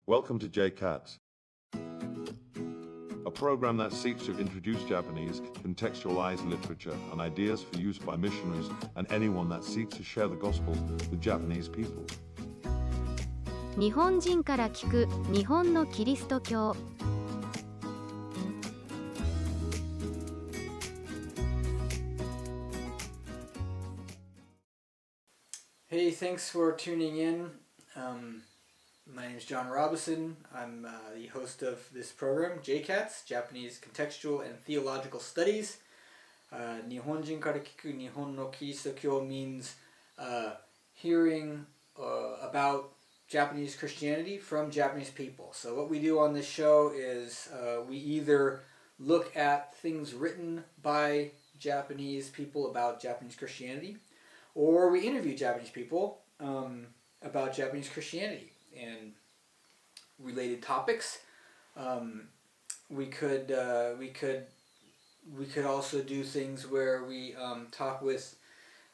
Welcome to JCATS, a program that seeks to introduce Japanese contextualized literature and ideas for use by missionaries and anyone that seeks to share the gospel with Japanese people. 日本人から聞く日本のキリスト教。Hey, thanks for tuning in. My name is John Robison. I'm the host of this program, JCATS, Japanese Contextual and Theological Studies. 日本人から聞く日本のキリスト教 means hearing about Japanese Christianity from Japanese people. So what we do on this show is we either look at things written by Japanese people about Japanese Christianity, or we interview Japanese people about Japanese Christianity and related topics. We could also do things where we talk with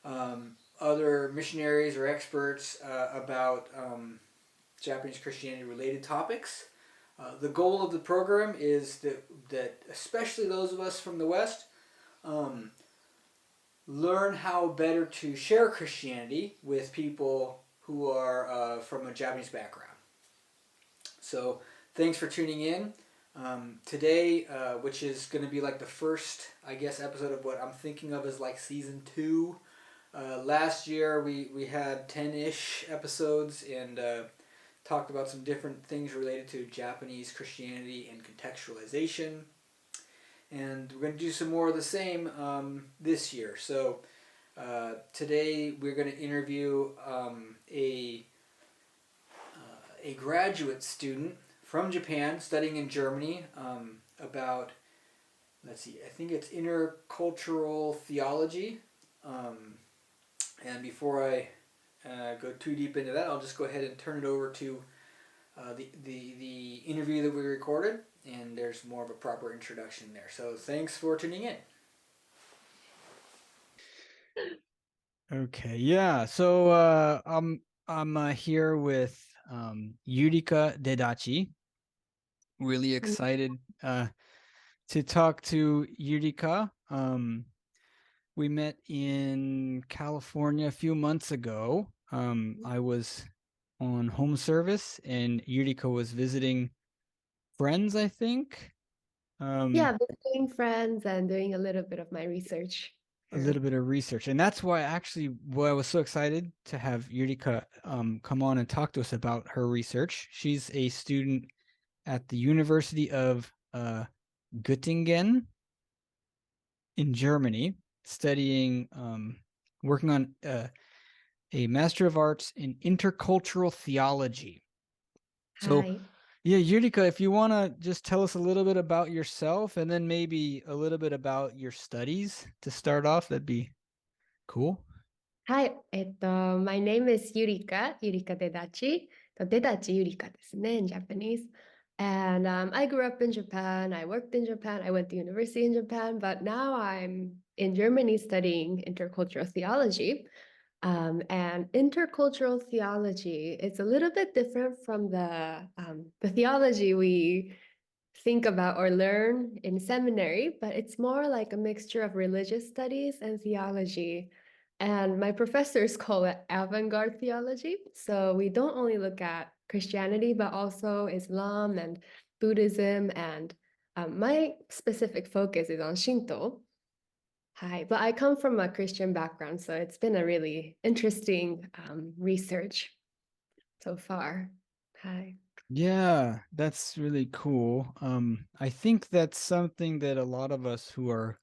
other missionaries or experts about Japanese Christianity related topics. The goal of the program is that especially those of us from the West learn how better to share Christianity with people who are from a Japanese background. So thanks for tuning in. Today, which is going to be like the first, I guess, episode of what I'm thinking of as like season 2. Last year we had 10-ish episodes and talked about some different things related to Japanese Christianity and contextualization. And we're going to do some more of the same this year. So today we're going to interview a graduate student from Japan studying in Germany about, let's see, I think it's intercultural theology. And before I go too deep into that, I'll just go ahead and turn it over to the interview that we recorded, and there's more of a proper introduction there. So thanks for tuning in. Okay, yeah. So I'm here with Yurika Dedachi. Really excited to talk to Yurika. We met in California a few months ago. I was on home service and Yurika was visiting friends, I think. Visiting friends and doing a little bit of my research. A little bit of research. And that's why I was so excited to have Yurika come on and talk to us about her research. She's a student at the University of Göttingen in Germany, studying, working on a Master of Arts in Intercultural Theology. So, Hi. yeah, Yurika, if you want to just tell us a little bit about yourself and then maybe a little bit about your studies to start off, that'd be cool. Hi. My name is Yurika Dedachi. Dedachi Yurika ですね in Japanese. And I grew up in Japan. I worked in Japan. I went to university in Japan, but now I'm in Germany studying intercultural theology. And intercultural theology is a little bit different from the theology we think about or learn in seminary, but it's more like a mixture of religious studies and theology. And my professors call it avant-garde theology. So we don't only look at Christianity, but also Islam and Buddhism. And my specific focus is on Shinto. Hi, but I come from a Christian background, so it's been a really interesting research so far. Hi. Yeah, that's really cool. I think that's something that a lot of us who are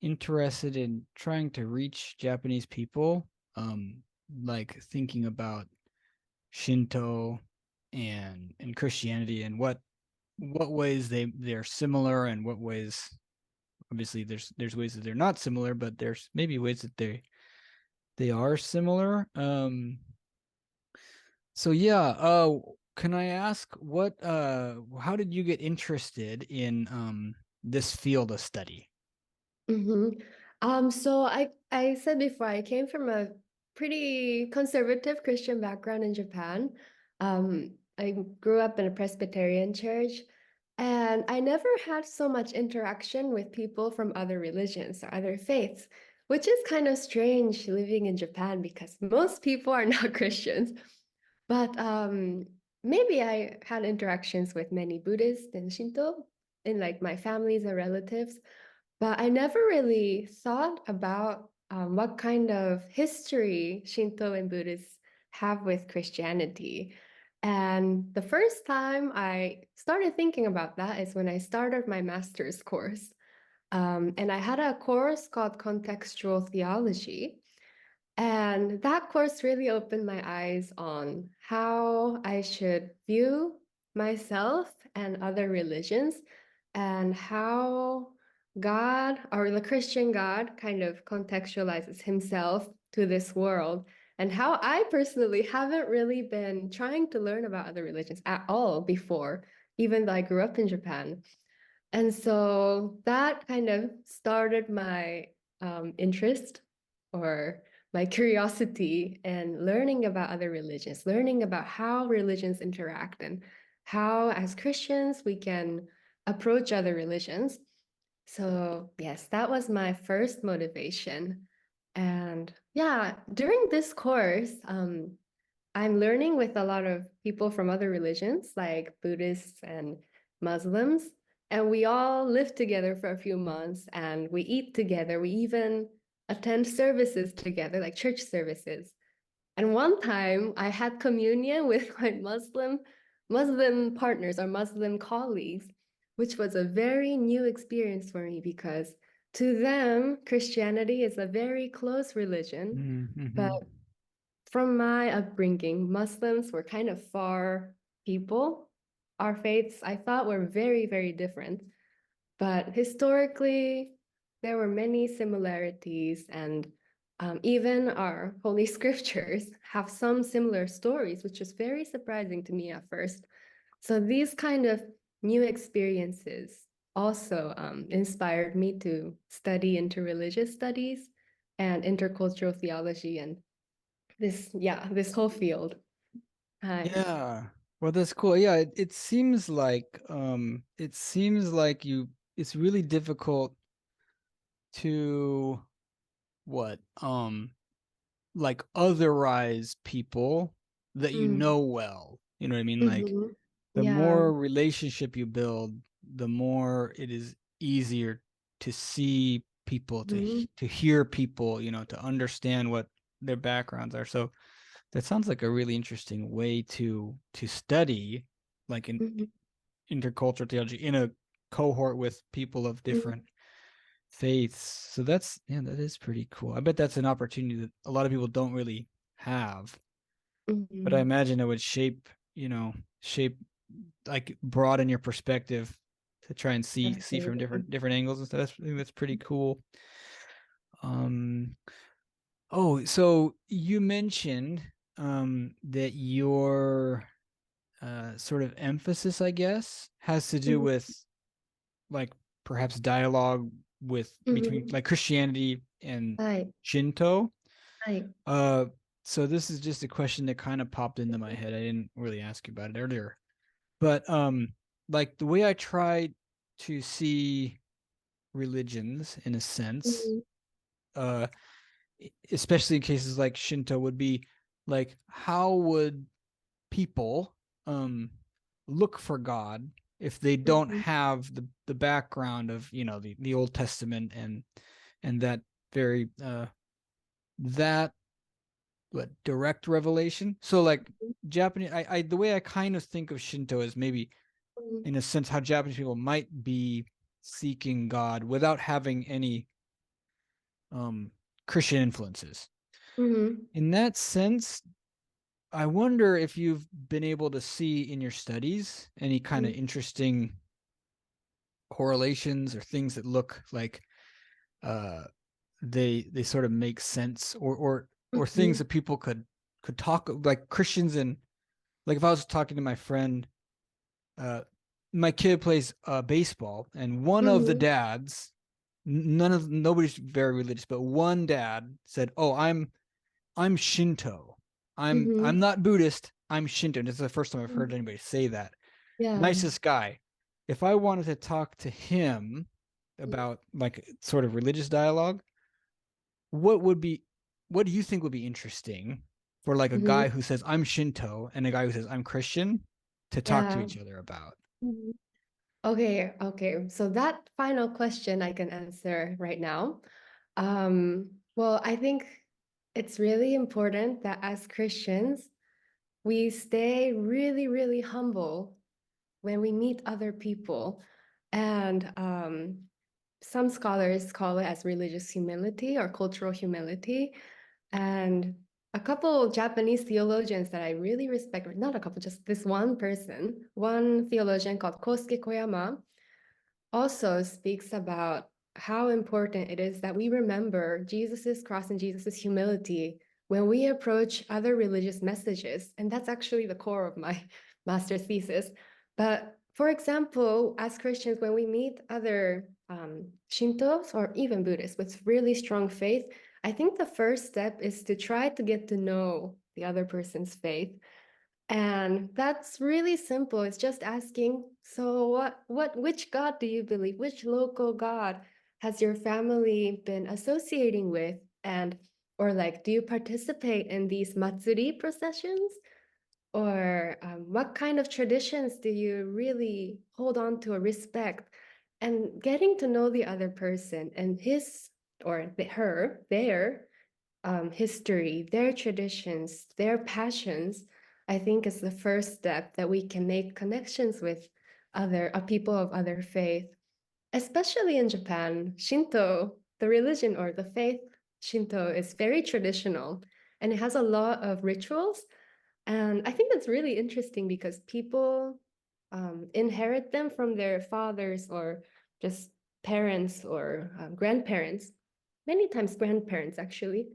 interested in trying to reach Japanese people, like thinking about Shinto and Christianity and what ways they're similar and what ways, obviously there's ways that they're not similar, but there's maybe ways that they are similar. So yeah, can I ask how did you get interested in this field of study? So I said before, I came from a pretty conservative Christian background in Japan. I grew up in a Presbyterian church, and I never had so much interaction with people from other religions or other faiths, which is kind of strange living in Japan because most people are not Christians. But maybe I had interactions with many Buddhists and Shinto in like my families and relatives, but I never really thought about what kind of history Shinto and Buddhists have with Christianity. And the first time I started thinking about that is when I started my master's course. And I had a course called Contextual Theology. And that course really opened my eyes on how I should view myself and other religions, and how God, or the Christian God, kind of contextualizes himself to this world, and how I personally haven't really been trying to learn about other religions at all before, even though I grew up in Japan. And so that kind of started my interest, or my curiosity, and learning about other religions, learning about how religions interact, and how, as Christians, we can approach other religions. So, yes, that was my first motivation. And yeah, during this course, I'm learning with a lot of people from other religions, like Buddhists and Muslims. And we all live together for a few months, and we eat together. We even attend services together, like church services. And one time I had communion with my Muslim partners or Muslim colleagues, which was a very new experience for me because to them, Christianity is a very close religion. But Mm-hmm. from my upbringing, Muslims were kind of far people. Our faiths, I thought, were very, very different. But historically, there were many similarities, and even our holy scriptures have some similar stories, which was very surprising to me at first. So these kind of new experiences also inspired me to study interreligious studies and intercultural theology, and this whole field. Yeah. Well, that's cool. Yeah, it seems like it's really difficult to what like otherize people that you Mm, know well. You know what I mean? Like mhm. the Yeah. more relationship you build, the more it is easier to see people, Mhm, to hear people, to understand what their backgrounds are. So that sounds like a really interesting way to study, like in mhm, intercultural theology in a cohort with people of mhm, different faiths. So that is pretty cool. I bet that's an opportunity that a lot of people don't really have. But I mhm. imagine it would shape like broaden your perspective to try and see from Definitely. different angles and stuff. I think that's pretty cool. Um oh, so you mentioned that your sort of emphasis, I guess, has to do Mhm, with like perhaps dialogue with between mhm. like Christianity and はい。Shinto. はい。Uh, so this is just a question that kind of popped into my head. I didn't really ask you about it earlier, but like the way I try to see religions in a sense, Mhm, uh, especially in cases like Shinto, would be like how would people look for God if they don't mhm, have the background of the Old Testament and that very that what direct revelation. So like Japanese, I the way I kind of think of Shinto is maybe mhm, in a sense how Japanese people might be seeking God without having any Christian influences. mhm, In that sense, I wonder if you've been able to see in your studies any kind of mhm, interesting correlations or things that look like uh they sort of make sense, or things mhm, that people could talk like Christians. And like if I was talking to my friend, uh my kid plays baseball, and one of the mhm, dads, nobody's very religious, but one dad said, "Oh, I'm Shinto." I'm not Buddhist, I'm Shinto. And this is the first time I've heard anybody say that. Yeah. Nicest guy. If I wanted to talk to him about like sort of religious dialogue, what do you think would be interesting for like a guy who says I'm Shinto and a guy who says I'm Christian to talk to Yeah. each other about? Okay. So that final question I can answer right now. Well, I think it's really important that as Christians, we stay really, really humble when we meet other people. And some scholars call it as religious humility or cultural humility. And a couple Japanese theologians that I really respect, or not a couple, just this one person, one theologian called Kosuke Koyama, also speaks about how important it is that we remember Jesus's cross and Jesus's humility when we approach other religious messages. And that's actually the core of my master's thesis. But for example, as Christians, when we meet other Shintos or even Buddhists with really strong faith, I think the first step is to try to get to know the other person's faith. And that's really simple. It's just asking, so which God do you believe? Which local God has your family been associating with? And, or like, do you participate in these Matsuri processions? Or what kind of traditions do you really hold on to or respect? And getting to know the other person and his or their history, their traditions, their passions, I think is the first step that we can make connections with other people of other faith, especially in Japan. Shinto, the religion or the faith, Shinto is very traditional and it has a lot of rituals. And I think that's really interesting because people inherit them from their fathers or just parents or grandparents, many times grandparents actually,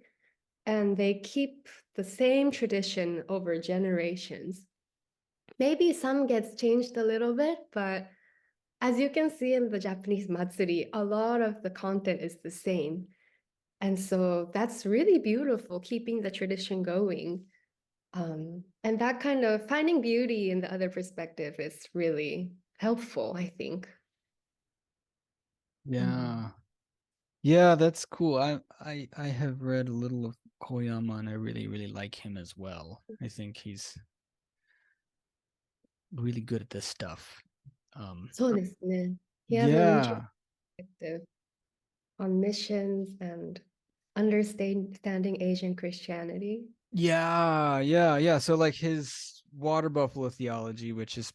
and they keep the same tradition over generations. Maybe some gets changed a little bit, but as you can see in the Japanese Matsuri, a lot of the content is the same. And so that's really beautiful, keeping the tradition going. And that kind of finding beauty in the other perspective is really helpful, I think. Yeah. Yeah, that's cool. I have read a little of Koyama and I really, really like him as well. I think he's really good at this stuff. そうですね. He has a really Yeah. perspective on missions and understanding Asian Christianity. Yeah. So like his water buffalo theology, which is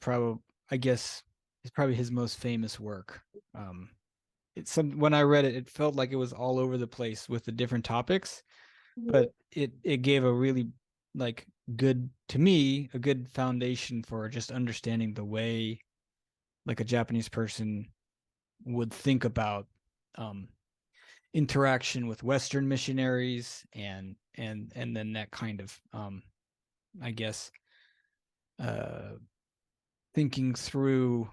I guess is probably his most famous work. When I read it, it felt like it was all over the place with the different topics, but it gave a really like good to me a good foundation for just understanding the way like a Japanese person would think about interaction with Western missionaries and then that kind of I guess thinking through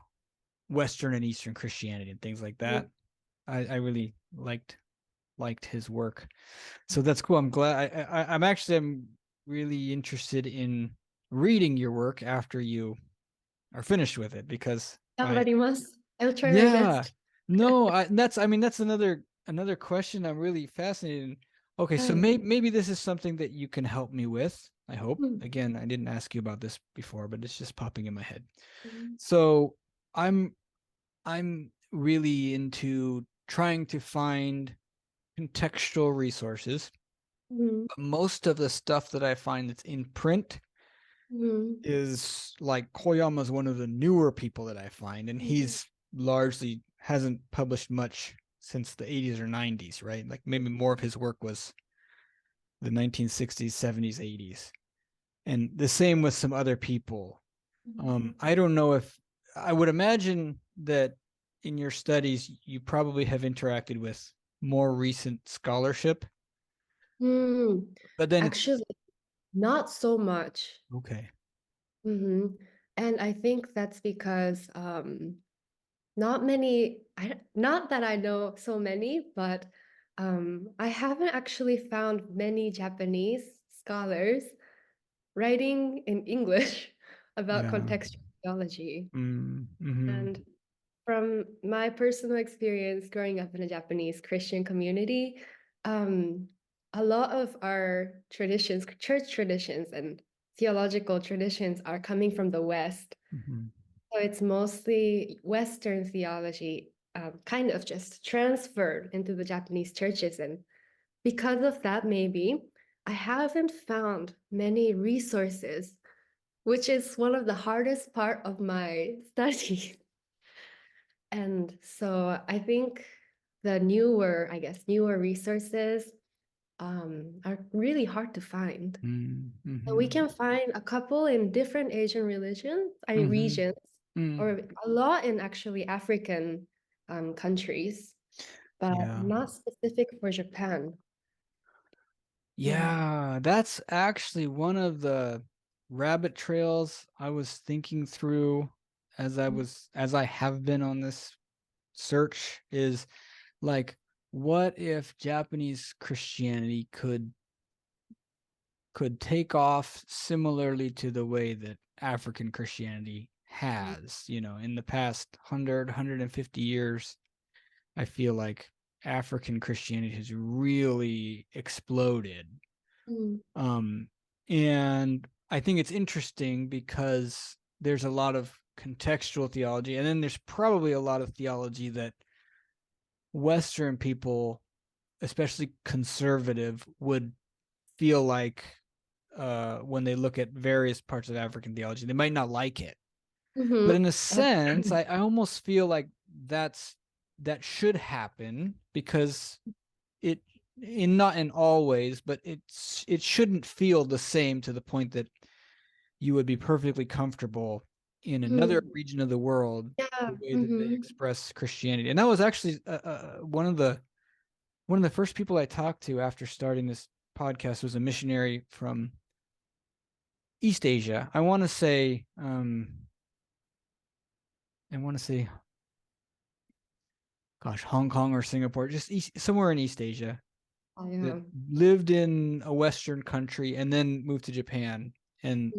Western and Eastern Christianity and things like that. I really liked his work. So that's cool. I'm glad. I'm really interested in reading your work after you are finished with it because I'll try my yeah, best. no, that's another question I'm really fascinated in. Okay, so maybe this is something that you can help me with. I hope. Again, I didn't ask you about this before, but it's just popping in my head. So I'm really into trying to find contextual resources. But most of the stuff that I find that's in print is like Koyama's one of the newer people that I find, and he's largely hasn't published much since the 80s or 90s, right? Like maybe more of his work was the 1960s, 70s, 80s. And the same with some other people. I don't know if I would imagine that in your studies, you probably have interacted with more recent scholarship. But then Actually, not so much. okay. And I think that's because not many, not that I know so many, but I haven't actually found many Japanese scholars writing in English about Yeah. contextual theology. Mm-hmm. And from my personal experience growing up in a Japanese Christian community, a lot of our traditions, church traditions, and theological traditions are coming from the West. Mm-hmm. So it's mostly Western theology, kind of just transferred into the Japanese churches. And because of that, maybe I haven't found many resources, which is one of the hardest part of my study. And so I think the newer resources are really hard to find. Mm-hmm. So we can find a couple in different Asian regions, Mm. or a lot in actually African countries, but Yeah. not specific for Japan. Yeah, that's actually one of the rabbit trails I was thinking through as I have been on this search, is like, what if Japanese Christianity could take off similarly to the way that African Christianity has, in the past 150 years. I feel like African Christianity has really exploded. Mm. And I think it's interesting because there's a lot of contextual theology, and then there's probably a lot of theology that Western people, especially conservative, would feel like when they look at various parts of African theology, they might not like it. But in a sense, I almost feel like that should happen, because not in all ways, but it shouldn't feel the same, to the point that you would be perfectly comfortable in another region of the world, the way that they express Christianity. And that was actually one of the first people I talked to after starting this podcast was a missionary from East Asia. I want to say Hong Kong or Singapore, just somewhere in East Asia, that lived in a Western country and then moved to Japan. And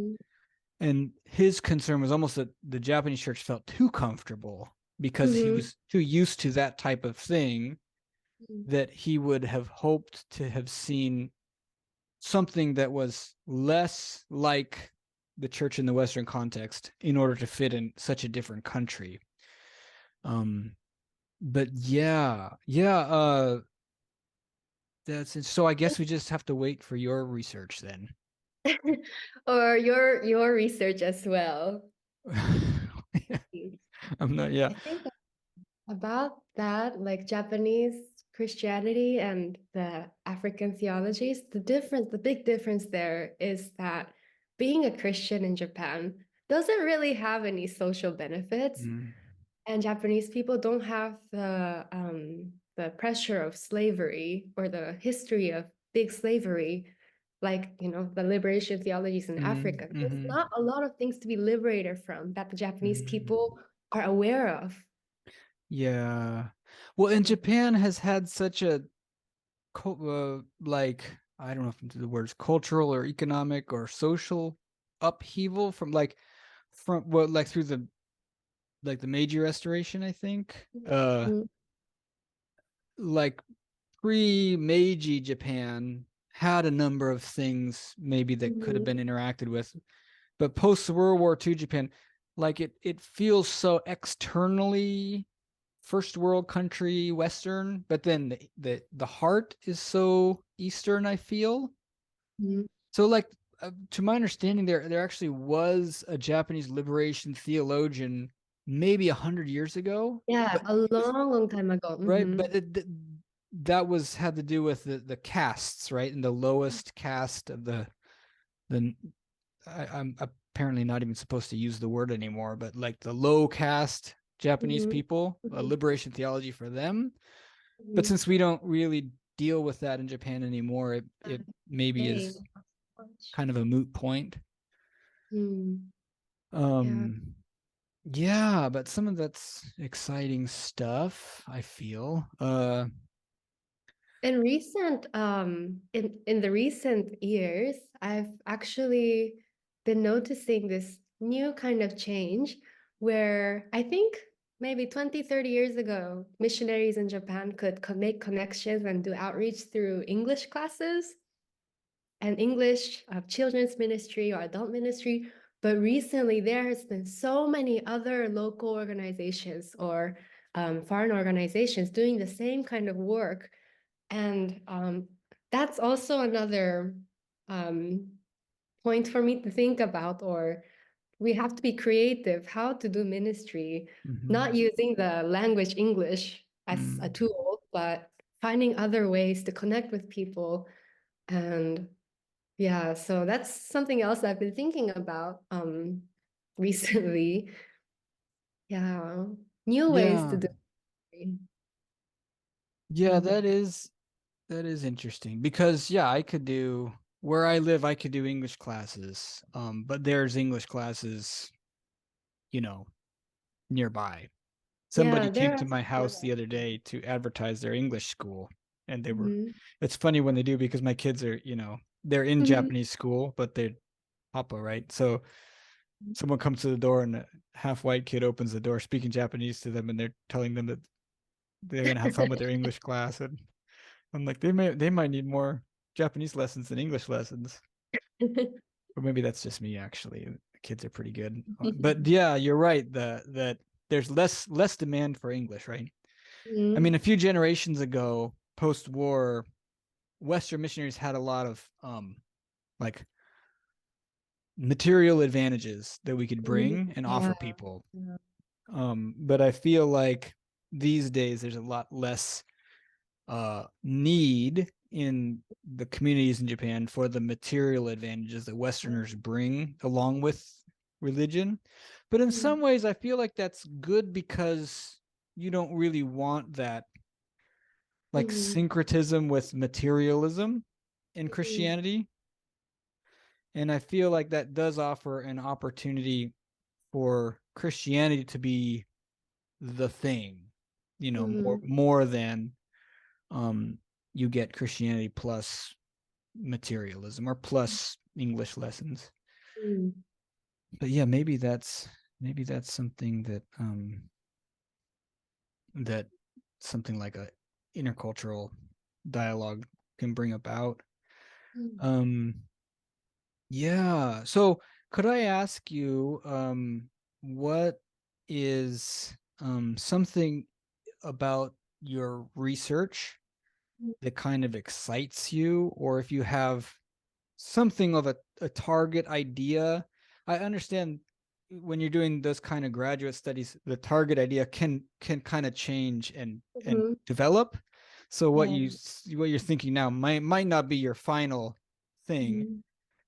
his concern was almost that the Japanese church felt too comfortable, because he was too used to that type of thing, that he would have hoped to have seen something that was less like the church in the Western context in order to fit in such a different country. But that's it. So I guess we just have to wait for your research then. Or your research as well. I'm not. Yeah. I think about that, like Japanese Christianity and the African theologies, the big difference there is that being a Christian in Japan doesn't really have any social benefits. And Japanese people don't have the pressure of slavery or the history of big slavery, like the liberation theologies in Africa. There's not a lot of things to be liberated from that the Japanese people are aware of. Yeah. Well, and Japan has had such a like, I don't know if the words cultural or economic or social upheaval from through the Meiji Restoration, I think. Like pre-Meiji Japan had a number of things maybe that could have been interacted with, but post World War II Japan, like it feels so externally first world country Western, but then the heart is so Eastern, I feel. So like to my understanding, there actually was a Japanese liberation theologian maybe 100 years ago. Yeah, a long time ago. Right, but that had to do with the castes, right? And the lowest caste of the I'm apparently not even supposed to use the word anymore, but like the low caste Japanese people, a liberation theology for them. But since we don't really deal with that in Japan anymore, it maybe is kind of a moot point. Yeah, but some of that's exciting stuff, I feel. In the recent years, I've actually been noticing this new kind of change where I think maybe 20, 30 years ago, missionaries in Japan could make connections and do outreach through English classes and English children's ministry or adult ministry. But recently, there has been so many other local organizations or foreign organizations doing the same kind of work. And that's also another point for me to think about, or we have to be creative how to do ministry, not using the language English as a tool, but finding other ways to connect with people. And yeah, so that's something else I've been thinking about recently. Yeah, new ways to Yeah. do it. Yeah, Mm. that is interesting because yeah, I could do where I live, I could do English classes. But there's English classes, you know, nearby. Somebody Yeah, came there to are. my house the other day to advertise their English school, and they were Mhm. it's funny when they do because my kids are, they're in Mhm. Japanese school, but they're Papa, right? So someone comes to the door and a half white kid opens the door speaking Japanese to them, and they're telling them that they're gonna have fun with their English class. And I'm like, they might need more Japanese lessons than English lessons. Or maybe that's just me actually. The kids are pretty good. But yeah, you're right. That there's less demand for English, right? I mean, a few generations ago, post-war, Western missionaries had a lot of like material advantages that we could bring and offer Yeah. people. But I feel like these days there's a lot less need in the communities in Japan for the material advantages that Westerners bring along with religion. But in some ways, I feel like that's good because you don't really want that like syncretism with materialism in Christianity. And I feel like that does offer an opportunity for Christianity to be the thing, more than you get Christianity plus materialism or plus English lessons. But yeah, maybe that's something that something like a intercultural dialogue can bring about. Yeah. So could I ask you, what is something about your research that kind of excites you, or if you have something of a target idea? I understand when you're doing those kind of graduate studies, the target idea can kind of change and develop. So what you're thinking now might not be your final thing.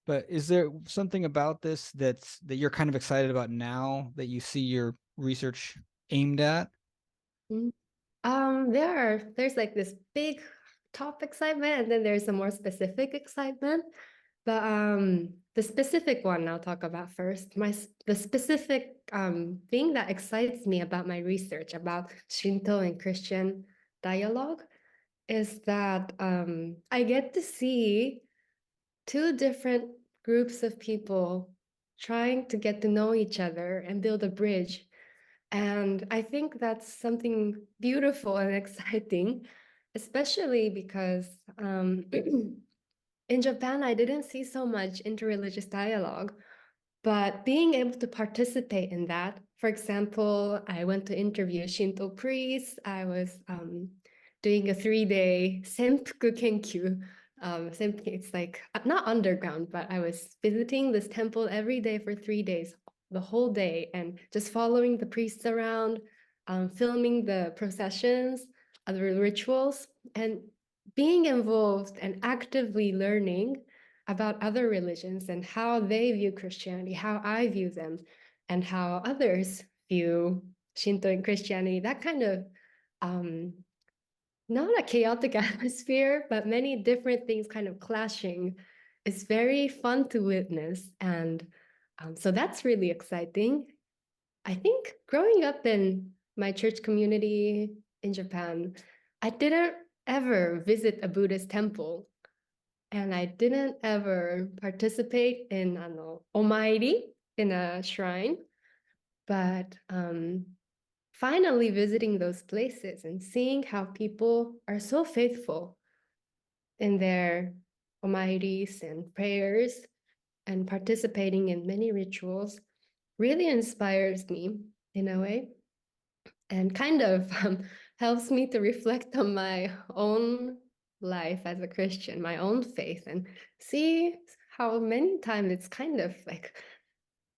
But is there something about this that you're kind of excited about now that you see your research aimed at? There's like this big top excitement, and then there's a more specific excitement. But the specific one I'll talk about first. The specific thing that excites me about my research about Shinto and Christian dialogue is that I get to see two different groups of people trying to get to know each other and build a bridge. And I think that's something beautiful and exciting, especially because in Japan, I didn't see so much interreligious dialogue, but being able to participate in that, for example, I went to interview Shinto priests. I was doing a 3-day senpuku kenkyu. It's like not underground, but I was visiting this temple every day for 3 days, the whole day, and just following the priests around, filming the processions, other rituals, and being involved and actively learning about other religions and how they view Christianity, how I view them, and how others view Shinto and Christianity. That kind of not a chaotic atmosphere, but many different things kind of clashing is very fun to witness. And so that's really exciting. I think growing up in my church community in Japan, I didn't ever visit a Buddhist temple. and I didn't ever participate in omairi in a shrine, but finally visiting those places and seeing how people are so faithful in their omairis and prayers and participating in many rituals really inspires me in a way, and kind of helps me to reflect on my own life as a Christian, my own faith, and see how many times it's kind of like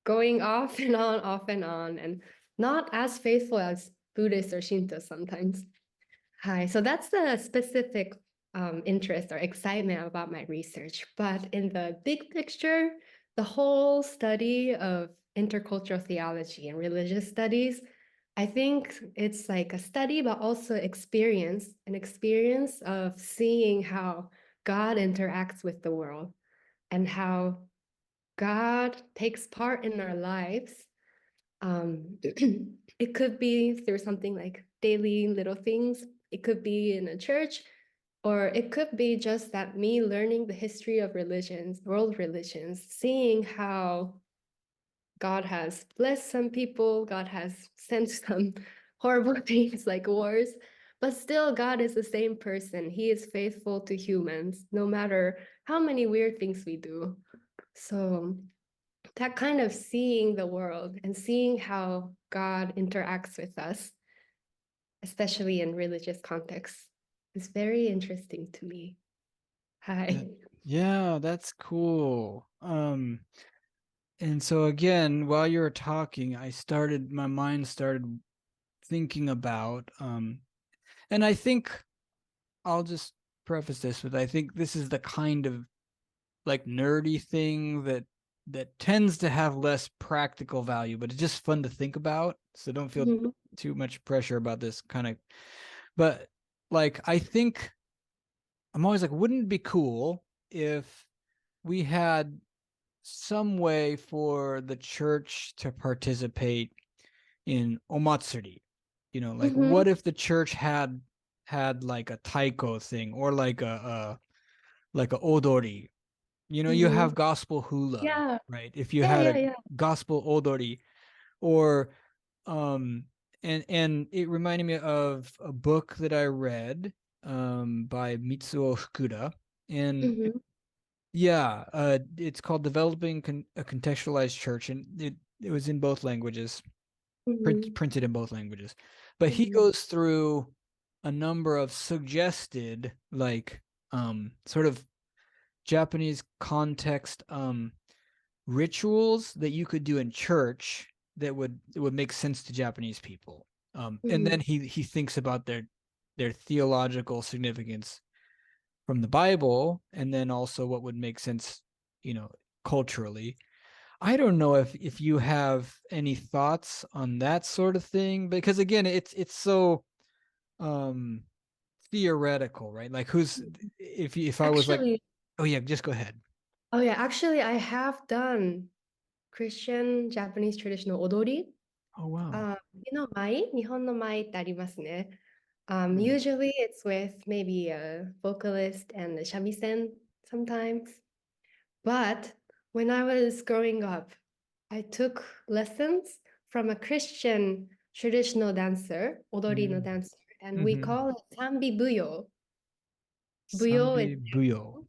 going off and on, and not as faithful as Buddhist or Shinto sometimes. Hi, so that's the specific interest or excitement about my research. But in the big picture, the whole study of intercultural theology and religious studies, I think it's like a study, but also experience, an experience of seeing how God interacts with the world and how God takes part in our lives. It could be through something like daily little things. It could be in a church, or it could be just that me learning the history of religions, world religions, seeing how God has blessed some people, God has sent some horrible things like wars, but still God is the same person. He is faithful to humans, no matter how many weird things we do. So that kind of seeing the world and seeing how God interacts with us, especially in religious contexts, is very interesting to me. Hi. Yeah, that's cool. And so again, while you were talking, my mind started thinking about, and I think I'll just preface this with, I think this is the kind of like nerdy thing that tends to have less practical value, but it's just fun to think about. So don't feel Mhm. too much pressure about this kind of, but like, I think I'm always like, wouldn't it be cool if we had some way for the church to participate in omatsuri? Like Mhm. what if the church had like a taiko thing, or like a odori? You Mhm. have gospel hula, Yeah. right? If you Yeah, had yeah, a yeah. gospel odori, or um and it reminded me of a book that I read by Mitsuo Fukuda, and Mhm. yeah, it's called Developing a Contextualized Church, and it was in both languages, Mhm. printed in both languages. But he Mhm. goes through a number of suggested, like, sort of Japanese context rituals that you could do in church that would make sense to Japanese people. And then Mhm. he thinks about their theological significance from the Bible, and then also what would make sense, culturally. I don't know if you have any thoughts on that sort of thing, because again, it's so um theoretical, right? Like, who's if I was like, Actually, oh yeah, just go ahead. oh yeah, actually, I have done Christian Japanese traditional odori. Oh wow. 日本の舞ってありますね. Mm. Usually it's with maybe a vocalist and a shamisen sometimes. But when I was growing up, I took lessons from a Christian traditional dancer, odori no Mm. dancer, and we Mm-hmm. call it Sambi Buyo. Buyo Sambi is Buyo.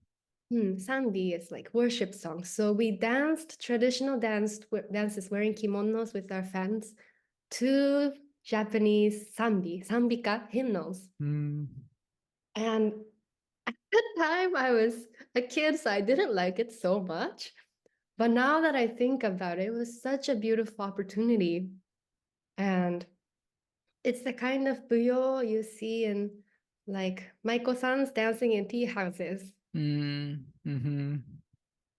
Sambi is like worship songs. So we danced traditional dances wearing kimonos with our fans to Japanese sambika hymnals. Mm. And at the time I was a kid, so I didn't like it so much. But now that I think about it, it was such a beautiful opportunity. And it's the kind of buyo you see in like Maiko-san's dancing in tea houses. Mm. Mm-hmm.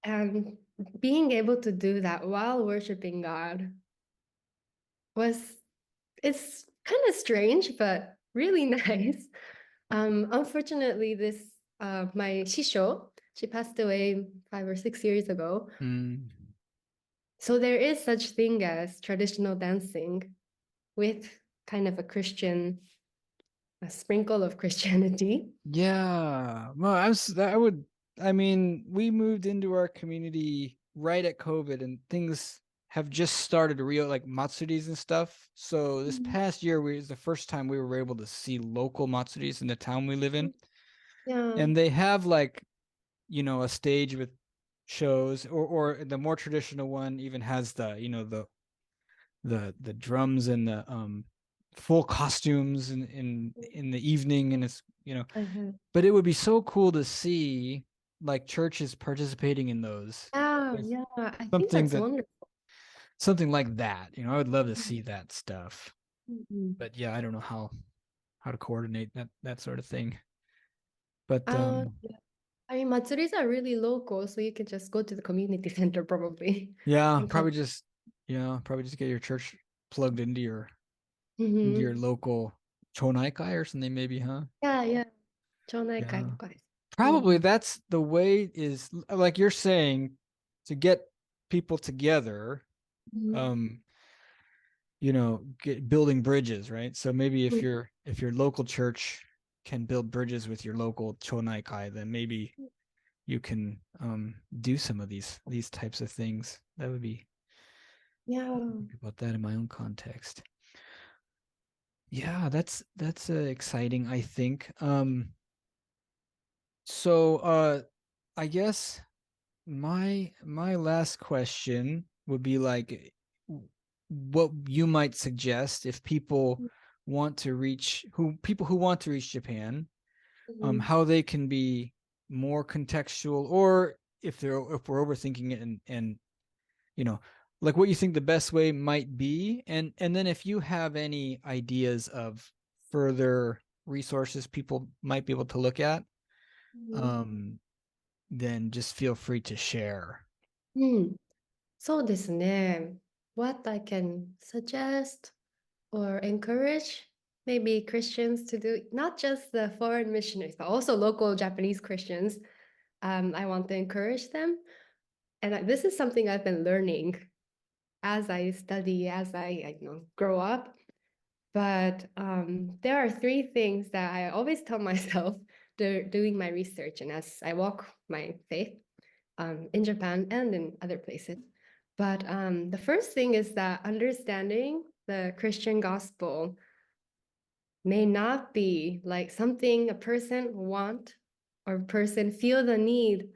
And being able to do that while worshiping God was, it's kind of strange, but really nice. Unfortunately, my shisho, she passed away 5 or 6 years ago. Mm. So there is such thing as traditional dancing with kind of a sprinkle of Christianity. Yeah. Well, I would I mean, we moved into our community right at COVID, and things have just started to like Matsuris and stuff. So this past year was the first time we were able to see local Matsuris in the town we live in. Yeah. And they have like, a stage with shows, or the more traditional one even has the drums and the full costumes in the evening, and it's Uh-huh. but it would be so cool to see like churches participating in those. Yeah, With yeah. I think something that's that wonderful. something like that. I would love to see that stuff. Mhm. But yeah, I don't know how to coordinate that sort of thing. But Yeah. I mean, Matsuris are really local, so you can just go to the community center probably. yeah, And come. probably just get your church plugged into your Mhm. local chonaikai or something maybe, huh? Yeah, yeah. 町内会 Yeah. とかです。Probably that's the way, is like you're saying, to get people together, Mhm. building bridges, right? So maybe if Mhm. your local church can build bridges with your local chonaikai, then maybe you can do some of these types of things. That would be Yeah. think about that in my own context. Yeah, that's exciting, I think. So I guess my last question would be like, what you might suggest if people people who want to reach Japan, Mhm. how they can be more contextual, or if we're overthinking it, and you know like what you think the best way might be, and then if you have any ideas of further resources people might be able to look at, Mhm. um then just feel free to share. うん。そうですね。What I can suggest or encourage maybe Christians to do, not just the foreign missionaries, but also local Japanese Christians. I want to encourage them. And this is something I've been learning as I study, as I grow up. But there are three things that I always tell myself doing my research and as I walk my faith in Japan and in other places. But the first thing is that understanding the Christian gospel may not be like something a person want or a person feel the need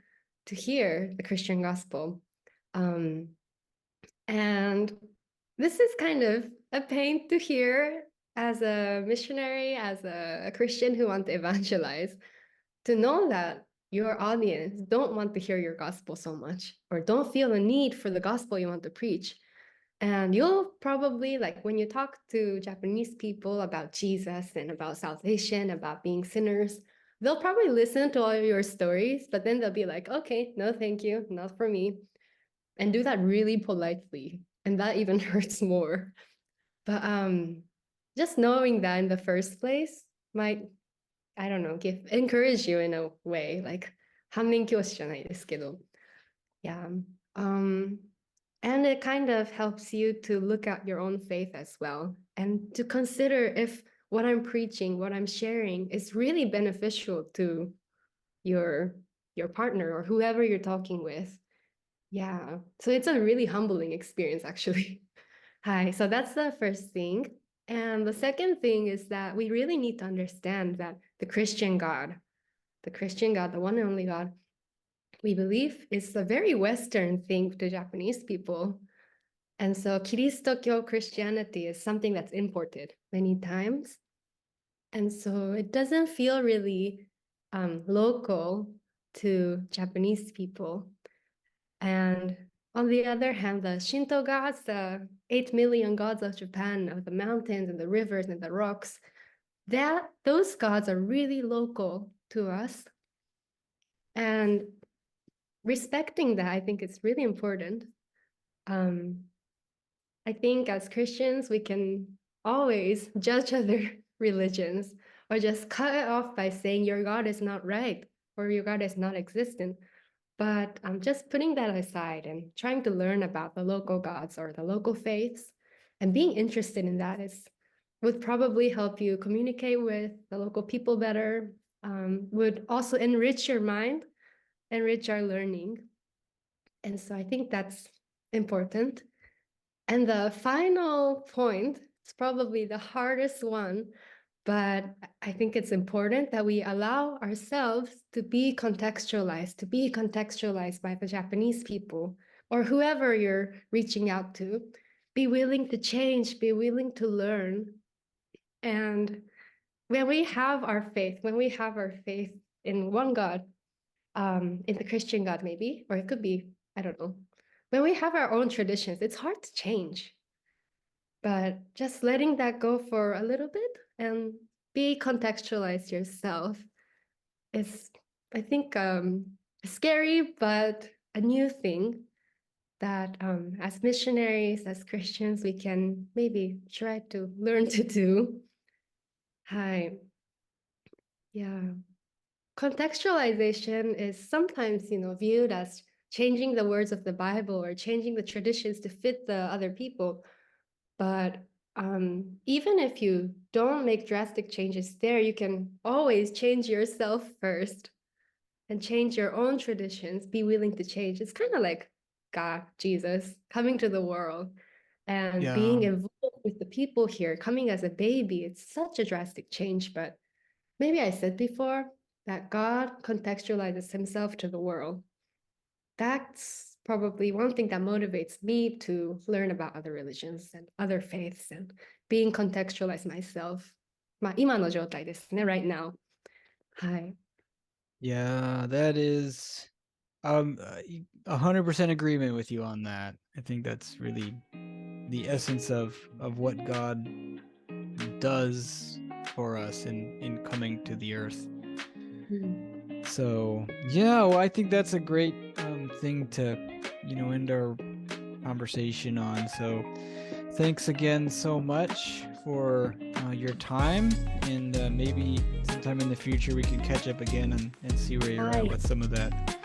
to hear the Christian gospel. And this is kind of a pain to hear as a missionary, as a Christian who want to evangelize, to know that your audience don't want to hear your gospel so much, or don't feel the need for the gospel you want to preach. And you'll probably, like when you talk to Japanese people about Jesus and about salvation, about being sinners, they'll probably listen to all your stories, but then they'll be like, okay, no, thank you, not for me. And do that really politely. And that even hurts more. But just knowing that in the first place might, I don't know, encourage you in a way, like 反面教師じゃないですけど. Yeah. And it kind of helps you to look at your own faith as well and to consider if what I'm preaching, what I'm sharing is really beneficial to your partner or whoever you're talking with. Yeah. So it's a really humbling experience, actually. Hi. So that's the first thing. And the second thing is that we really need to understand that the Christian God, the one and only God, we believe is a very Western thing to Japanese people. And so Kiristokyō Christianity is something that's imported many times. And so it doesn't feel really local to Japanese people. And on the other hand, the Shinto gods, the 8 million gods of Japan, of the mountains and the rivers and the rocks, those gods are really local to us. And respecting that, I think it's really important. I think as Christians, we can always judge other religions or just cut it off by saying your God is not right or your God is not existent. But I'm just putting that aside and trying to learn about the local gods or the local faiths, and being interested in that would probably help you communicate with the local people better, would also enrich your mind enrich our learning. And so I think that's important. And the final point, it's probably the hardest one, but I think it's important that we allow ourselves to be contextualized by the Japanese people or whoever you're reaching out to. Be willing to change, be willing to learn. And when we have our faith in one God, in the Christian God maybe, or it could be, I don't know. When we have our own traditions, it's hard to change. But just letting that go for a little bit and be contextualized yourself is, I think, scary, but a new thing that as missionaries, as Christians, we can maybe try to learn to do. Hi. Yeah. Contextualization is sometimes, viewed as changing the words of the Bible or changing the traditions to fit the other people. But even if you don't make drastic changes there, you can always change yourself first and change your own traditions, be willing to change. It's kind of like God, Jesus, coming to the world and being involved with the people here, coming as a baby. It's such a drastic change, but maybe I said before that God contextualizes himself to the world. That's probably one thing that motivates me to learn about other religions and other faiths and being contextualized myself. 今の状態ですね, right now. Hi. Yeah, that is 100% agreement with you on that. I think that's really the essence of what God does for us in coming to the earth. So yeah, well, I think that's a great thing to end our conversation on. So thanks again so much for your time, and maybe sometime in the future we can catch up again and see where you're at with some of that